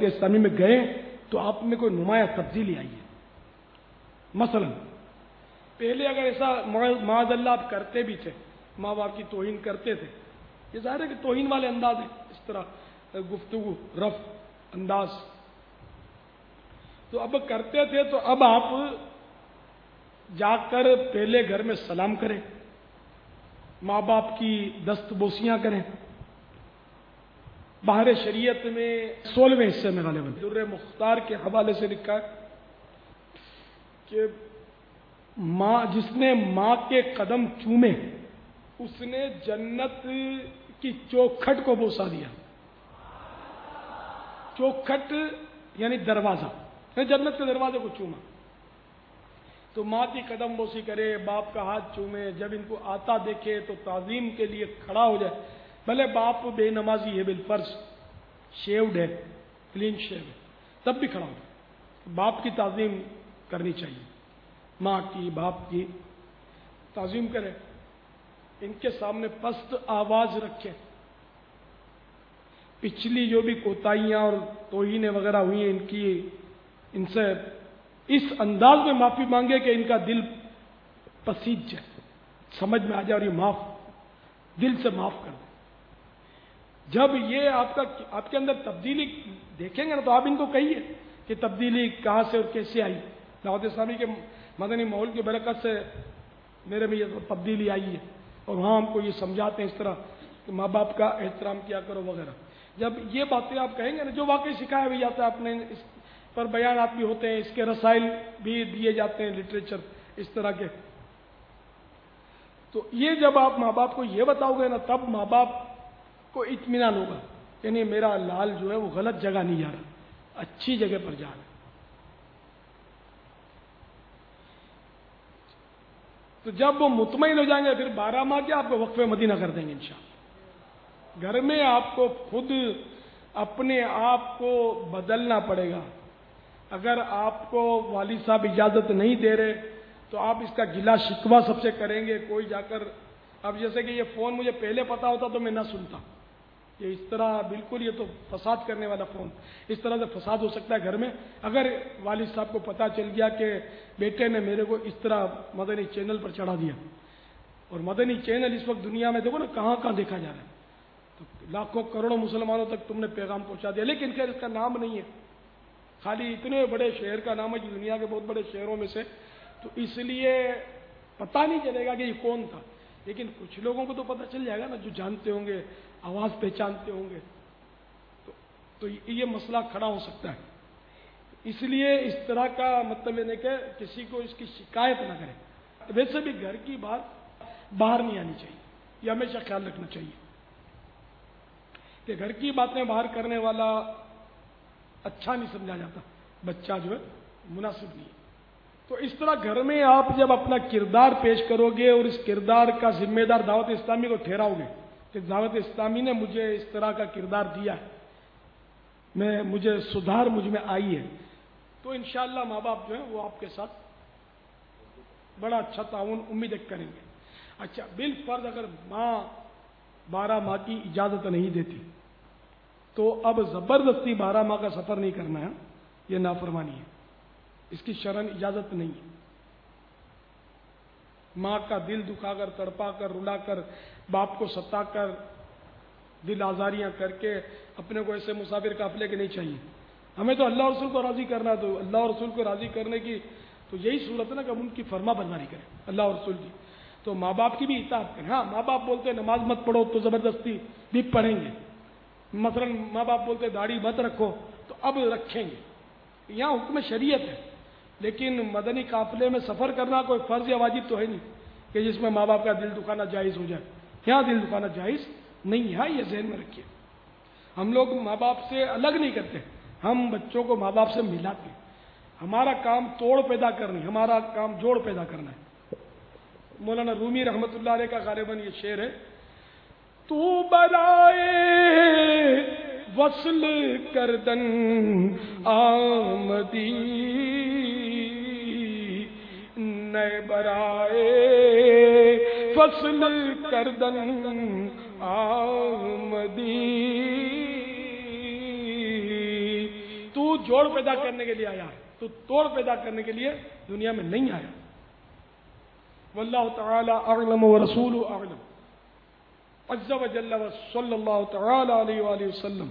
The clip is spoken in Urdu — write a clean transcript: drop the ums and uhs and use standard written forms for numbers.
دعوت اسلامی میں گئے تو آپ میں کوئی نمایاں تبدیلی آئی ہے؟ مثلا پہلے اگر ایسا معاذ اللہ آپ کرتے بھی تھے، ماں باپ کی توہین کرتے تھے، یہ ظاہر ہے کہ توہین والے انداز ہیں، اس طرح گفتگو رف انداز، تو اب کرتے تھے تو اب آپ جا کر پہلے گھر میں سلام کریں، ماں باپ کی دست بوسیاں کریں۔ بحر شریعت میں 16ویں حصے میں غالباً در مختار کے حوالے سے لکھا ہے کہ ماں جس نے ماں کے قدم چومے اس نے جنت کی چوکھٹ کو بوسا دیا۔ چوکھٹ یعنی دروازہ، یعنی جنت کے دروازے کو چوما۔ تو ماں کی قدم بوسی کرے، باپ کا ہاتھ چومے، جب ان کو آتا دیکھے تو تعظیم کے لیے کھڑا ہو جائے، بھلے باپ بے نمازی ہے، بالفرض شیوڈ ہے، کلین شیو ہے، تب بھی کھڑا ہو جائے۔ باپ کی تعظیم کرنی چاہیے، ماں کی، باپ کی تعظیم کرے، ان کے سامنے پست آواز رکھے، پچھلی جو بھی کوتاہیاں اور توہینیں وغیرہ ہوئی ہیں ان سے اس انداز میں معافی مانگے کہ ان کا دل پسیج جائے، سمجھ میں آ جائے اور یہ دل سے معاف کر دیں۔ جب یہ آپ کے اندر تبدیلی دیکھیں گے نا تو آپ ان کو کہیے کہ تبدیلی کہاں سے اور کیسے آئی۔ دعوت اسلامی کے مدنی ماحول کی برکت سے میرے میں یہ تبدیلی آئی ہے، اور وہاں ہم کو یہ سمجھاتے ہیں اس طرح کہ ماں باپ کا احترام کیا کرو وغیرہ۔ جب یہ باتیں آپ کہیں گے نا، جو واقعی سکھایا بھی جاتا ہے، اپنے اس پر بیانات بھی ہوتے ہیں، اس کے رسائل بھی دیے جاتے ہیں، لٹریچر اس طرح کے، تو یہ جب آپ ماں باپ کو یہ بتاؤ گے نا، تب ماں باپ کو اطمینان ہوگا، یعنی میرا لال جو ہے وہ غلط جگہ نہیں جا رہا، اچھی جگہ پر جا رہا ہے۔ تو جب وہ مطمئن ہو جائیں گے، پھر 12 ماہ کے آپ کو وقف مدینہ کر دیں گے انشاءاللہ۔ گھر میں آپ کو خود اپنے آپ کو بدلنا پڑے گا۔ اگر آپ کو والد صاحب اجازت نہیں دے رہے تو آپ اس کا گلا شکوہ سب سے کریں گے، کوئی جا کر، اب جیسے کہ یہ فون مجھے پہلے پتا ہوتا تو میں نہ سنتا، یہ اس طرح بالکل یہ تو فساد کرنے والا فون، اس طرح سے فساد ہو سکتا ہے گھر میں۔ اگر والد صاحب کو پتا چل گیا کہ بیٹے نے میرے کو اس طرح مدنی چینل پر چڑھا دیا، اور مدنی چینل اس وقت دنیا میں دیکھو نا کہاں کہاں دیکھا جا رہا ہے، تو لاکھوں کروڑوں مسلمانوں تک تم نے پیغام پہنچا دیا، لیکن خیر اس کا نام نہیں ہے، خالی اتنے بڑے شہر کا نام ہے جو دنیا کے بہت بڑے شہروں میں سے، تو اس لیے پتہ نہیں چلے گا کہ یہ کون تھا، لیکن کچھ لوگوں کو تو پتہ چل جائے گا نا، جو جانتے ہوں گے، آواز پہچانتے ہوں گے، تو یہ مسئلہ کھڑا ہو سکتا ہے۔ اس لیے اس طرح کا مطلب یہ نہیں کہ کسی کو اس کی شکایت نہ کرے۔ ویسے بھی گھر کی بات باہر نہیں آنی چاہیے، یہ ہمیشہ خیال رکھنا چاہیے کہ گھر کی باتیں باہر کرنے والا اچھا نہیں سمجھا جاتا، بچہ جو ہے مناسب نہیں ہے۔ تو اس طرح گھر میں آپ جب اپنا کردار پیش کرو گے اور اس کردار کا ذمہ دار دعوت اسلامی کو ٹھہراؤ گے کہ دعوت اسلامی نے مجھے اس طرح کا کردار دیا ہے، مجھے سدھار مجھ میں آئی ہے، تو انشاءاللہ ماں باپ جو ہیں وہ آپ کے ساتھ بڑا اچھا تعاون امید کریں گے۔ اچھا، بالفرض اگر ماں 12 ماہ کی اجازت نہیں دیتی تو اب زبردستی 12 ماہ کا سفر نہیں کرنا ہے، یہ نافرمانی ہے، اس کی شرعاً اجازت نہیں ہے۔ ماں کا دل دکھا کر، تڑپا کر، رلا کر، باپ کو ستا کر، دل آزاریاں کر کے اپنے کو ایسے مسافر قافلے کے نہیں چاہیے۔ ہمیں تو اللہ اور رسول کو راضی کرنا، تو اللہ اور رسول کو راضی کرنے کی تو یہی صورت ہے نا کہ ہم ان کی فرما برداری کریں، اللہ اور رسول کی، تو ماں باپ کی بھی اطاعت کریں۔ ہاں، ماں باپ بولتے ہیں نماز مت پڑھو تو زبردستی بھی پڑھیں گے، مثلا ماں باپ بولتے ہیں داڑھی مت رکھو تو اب رکھیں گے، یہاں حکم شریعت ہے، لیکن مدنی قافلے میں سفر کرنا کوئی فرض یا واجب تو ہے نہیں کہ جس میں ماں باپ کا دل دکھانا جائز ہو جائے، یہاں دل دکھانا جائز نہیں ہے، یہ ذہن میں رکھیے۔ ہم لوگ ماں باپ سے الگ نہیں کرتے، ہم بچوں کو ماں باپ سے ملاتے ہیں، ہمارا کام توڑ پیدا کرنا ہے، ہمارا کام جوڑ پیدا کرنا ہے۔ مولانا رومی رحمت اللہ علیہ کا غالباً یہ شعر ہے، تو برائے وصل کردن آمدی، نئے برائے فصل کردن آمدی، جوڑ پیدا کرنے کے لیے آیا ہے، تو توڑ پیدا کرنے کے لیے دنیا میں نہیں آیا۔ واللہ تعالی اعلم ورسولہ اعلم عز وجل وصلی اللہ تعالی علیہ وآلہ وسلم۔